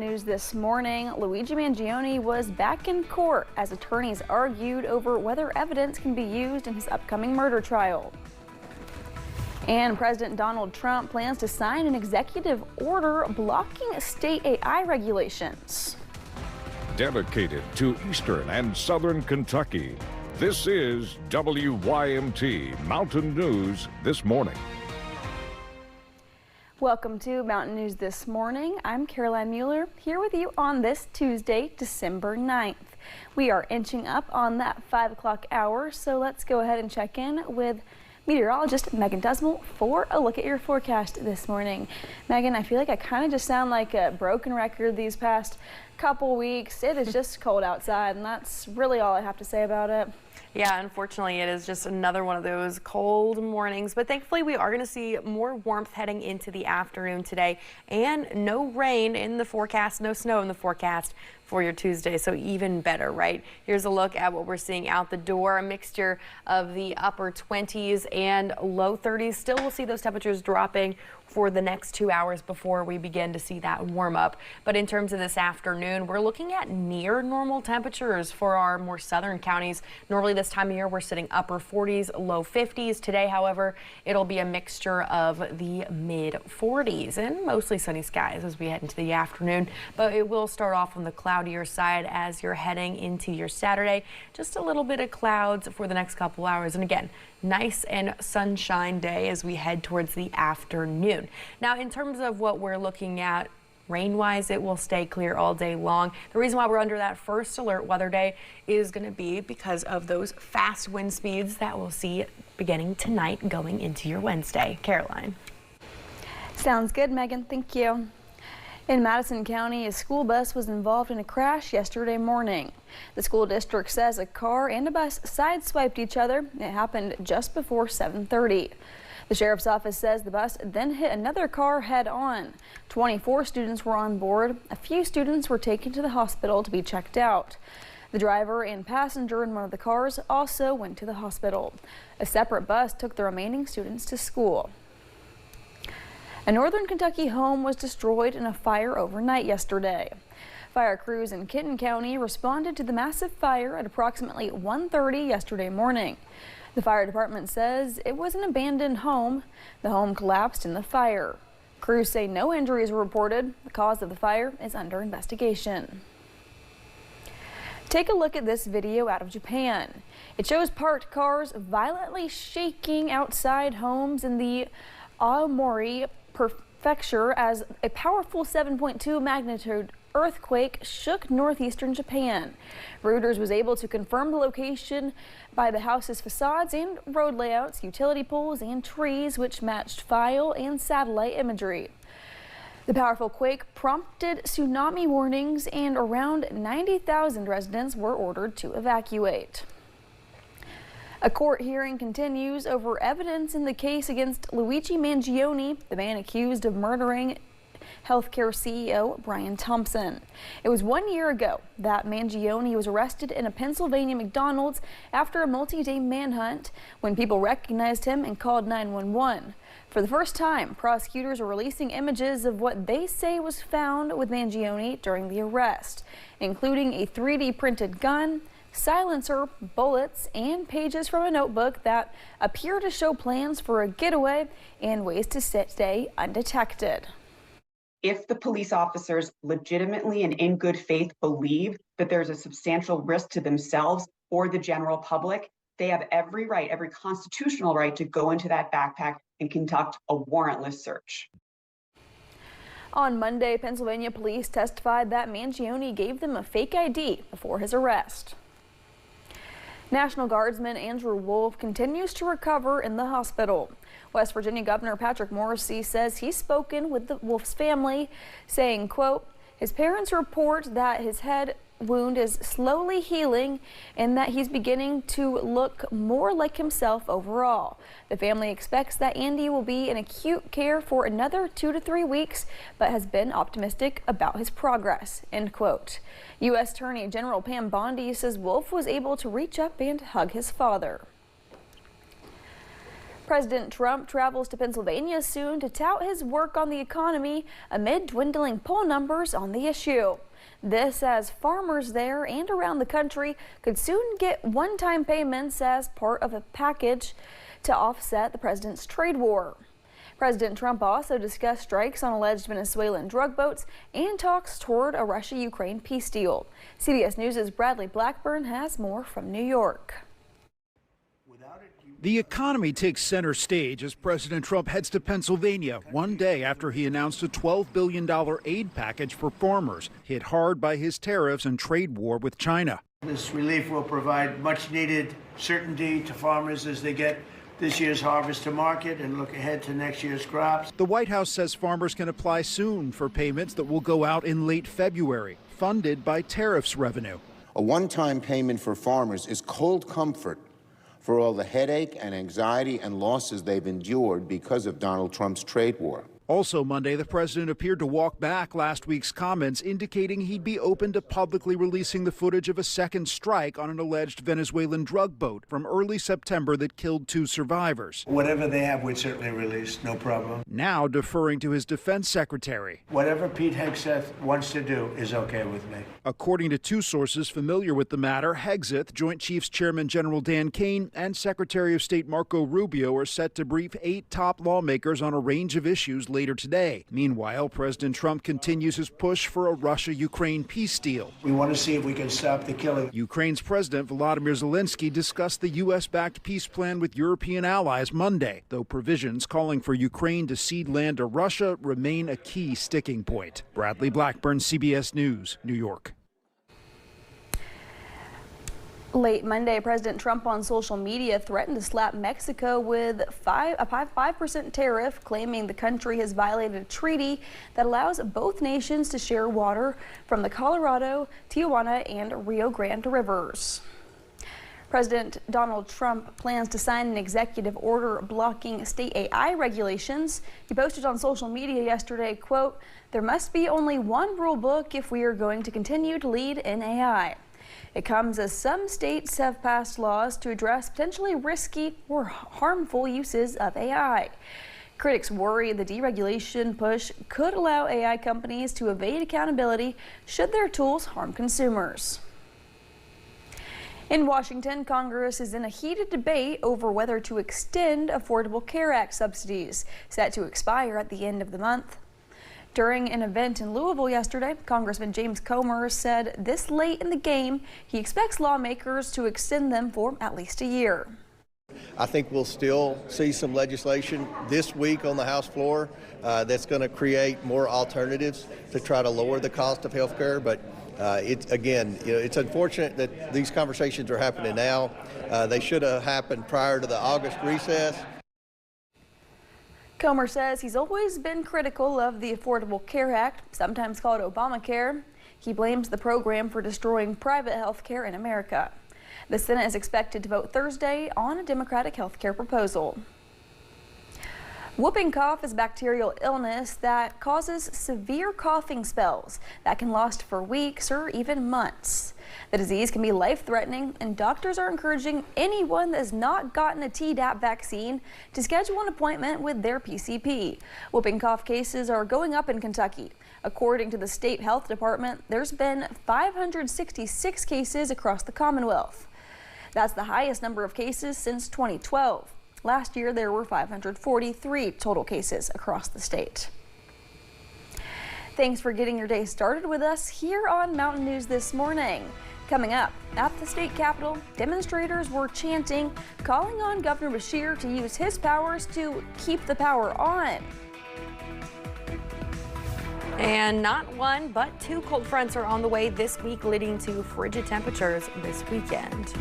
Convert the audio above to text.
News this morning, Luigi Mangione was back in court as attorneys argued over whether evidence can be used in his upcoming murder trial. And President Donald Trump plans to sign an executive order blocking state AI regulations. Dedicated to Eastern and Southern Kentucky, this is WYMT Mountain News This Morning. Welcome to Mountain News This Morning. I'm Caroline Mueller here with you on this Tuesday, December 9th. We are inching up on that 5 o'clock hour, so let's go ahead and check in with meteorologist Megan Dusmal for a look at your forecast this morning. Megan, I feel like I kind of just sound like a broken record these past couple weeks. It is just cold outside, and that's really all I have to say about it. Yeah, unfortunately, it is just another one of those cold mornings, but thankfully we are going to see more warmth heading into the afternoon today, and no rain in the forecast, no snow in the forecast for your Tuesday, so even better, right? Here's a look at what we're seeing out the door, a mixture of the upper 20s and low 30s. Still, we'll see those temperatures dropping for the next 2 hours before we begin to see that warm up. But in terms of this afternoon, we're looking at near normal temperatures for our more southern counties. Normally this time of year, we're sitting upper 40s, low 50s. Today, however, it'll be a mixture of the mid 40s and mostly sunny skies as we head into the afternoon. But it will start off on the cloudier side as you're heading into your Saturday. Just a little bit of clouds for the next couple hours. And again, nice and sunshine day as we head towards the afternoon. Now, in terms of what we're looking at rain-wise, it will stay clear all day long. The reason why we're under that first alert weather day is going to be because of those fast wind speeds that we'll see beginning tonight going into your Wednesday. Caroline. Sounds good, Megan. Thank you. In Madison County, a school bus was involved in a crash yesterday morning. The school district says a car and a bus sideswiped each other. It happened just before 7:30. The sheriff's office says the bus then hit another car head on. 24 students were on board. A few students were taken to the hospital to be checked out. The driver and passenger in one of the cars also went to the hospital. A separate bus took the remaining students to school. A northern Kentucky home was destroyed in a fire overnight yesterday. Fire crews in Kenton County responded to the massive fire at approximately 1:30 yesterday morning. The fire department says it was an abandoned home. The home collapsed in the fire. Crews say no injuries were reported. The cause of the fire is under investigation. Take a look at this video out of Japan. It shows parked cars violently shaking outside homes in the Aomori Prefecture as a powerful 7.2 magnitude earthquake shook northeastern Japan. Reuters was able to confirm the location by the house's facades and road layouts, utility poles, and trees, which matched file and satellite imagery. The powerful quake prompted tsunami warnings, and around 90,000 residents were ordered to evacuate. A court hearing continues over evidence in the case against Luigi Mangione, the man accused of murdering healthcare CEO Brian Thompson. It was 1 year ago that Mangione was arrested in a Pennsylvania McDonald's after a multi-day manhunt when people recognized him and called 911. For the first time, prosecutors are releasing images of what they say was found with Mangione during the arrest, including a 3D printed gun, silencer, bullets, and pages from a notebook that appear to show plans for a getaway and ways to stay undetected. If the police officers legitimately and in good faith believe that there's a substantial risk to themselves or the general public, they have every right, every constitutional right to go into that backpack and conduct a warrantless search. On Monday, Pennsylvania police testified that Mangione gave them a fake ID before his arrest. National Guardsman Andrew Wolf continues to recover in the hospital. West Virginia Governor Patrick Morrisey says he's spoken with the Wolf's family, saying, quote, his parents report that his head wound is slowly healing and that he's beginning to look more like himself overall. The family expects that Andy will be in acute care for another 2 to 3 weeks, but has been optimistic about his progress, end quote. U.S. Attorney General Pam Bondi says Wolf was able to reach up and hug his father. President Trump travels to Pennsylvania soon to tout his work on the economy amid dwindling poll numbers on the issue. This as farmers there and around the country could soon get one-time payments as part of a package to offset the president's trade war. President Trump also discussed strikes on alleged Venezuelan drug boats and talks toward a Russia-Ukraine peace deal. CBS News' Bradley Blackburn has more from New York. The economy takes center stage as President Trump heads to Pennsylvania one day after he announced a $12 billion aid package for farmers hit hard by his tariffs and trade war with China. This relief will provide much needed certainty to farmers as they get this year's harvest to market and look ahead to next year's crops. The White House says farmers can apply soon for payments that will go out in late February, funded by tariffs revenue. A one-time payment for farmers is cold comfort for all the headache and anxiety and losses they've endured because of Donald Trump's trade war. Also Monday, the president appeared to walk back last week's comments indicating he'd be open to publicly releasing the footage of a second strike on an alleged Venezuelan drug boat from early September that killed 2 survivors. Whatever they have, we'd certainly release, no problem. Now deferring to his defense secretary. Whatever Pete Hegseth wants to do is okay with me. According to 2 sources familiar with the matter, Hegseth, Joint Chiefs Chairman General Dan Kane, and Secretary of State Marco Rubio are set to brief 8 top lawmakers on a range of issues later today. Meanwhile, President Trump continues his push for a Russia-Ukraine peace deal. We want to see if we can stop the killing. Ukraine's President Volodymyr Zelensky discussed the U.S.-backed peace plan with European allies Monday, though provisions calling for Ukraine to cede land to Russia remain a key sticking point. Bradley Blackburn, CBS News, New York. Late Monday, President Trump on social media threatened to slap Mexico with a 5% tariff, claiming the country has violated a treaty that allows both nations to share water from the Colorado, Tijuana, and Rio Grande rivers. President Donald Trump plans to sign an executive order blocking state AI regulations. He posted on social media yesterday, quote, "There must be only one rule book if we are going to continue to lead in AI." It comes as some states have passed laws to address potentially risky or harmful uses of AI. Critics worry the deregulation push could allow AI companies to evade accountability should their tools harm consumers. In Washington, Congress is in a heated debate over whether to extend Affordable Care Act subsidies, set to expire at the end of the month. During an event in Louisville yesterday, Congressman James Comer said this late in the game, he expects lawmakers to extend them for at least a year. I think we'll still see some legislation this week on the House floor that's going to create more alternatives to try to lower the cost of health care. But it's unfortunate that these conversations are happening now. They should have happened prior to the August recess. Comer says he's always been critical of the Affordable Care Act, sometimes called Obamacare. He blames the program for destroying private health care in America. The Senate is expected to vote Thursday on a Democratic health care proposal. Whooping cough is a bacterial illness that causes severe coughing spells that can last for weeks or even months. The disease can be life-threatening, and doctors are encouraging anyone that has not gotten a Tdap vaccine to schedule an appointment with their PCP. Whooping cough cases are going up in Kentucky. According to the state health department, there's been 566 cases across the Commonwealth. That's the highest number of cases since 2012. Last year, there were 543 total cases across the state. Thanks for getting your day started with us here on Mountain News this morning. Coming up, at the state capitol, demonstrators were chanting, calling on Governor Beshear to use his powers to keep the power on. And not one, but 2 cold fronts are on the way this week, leading to frigid temperatures this weekend.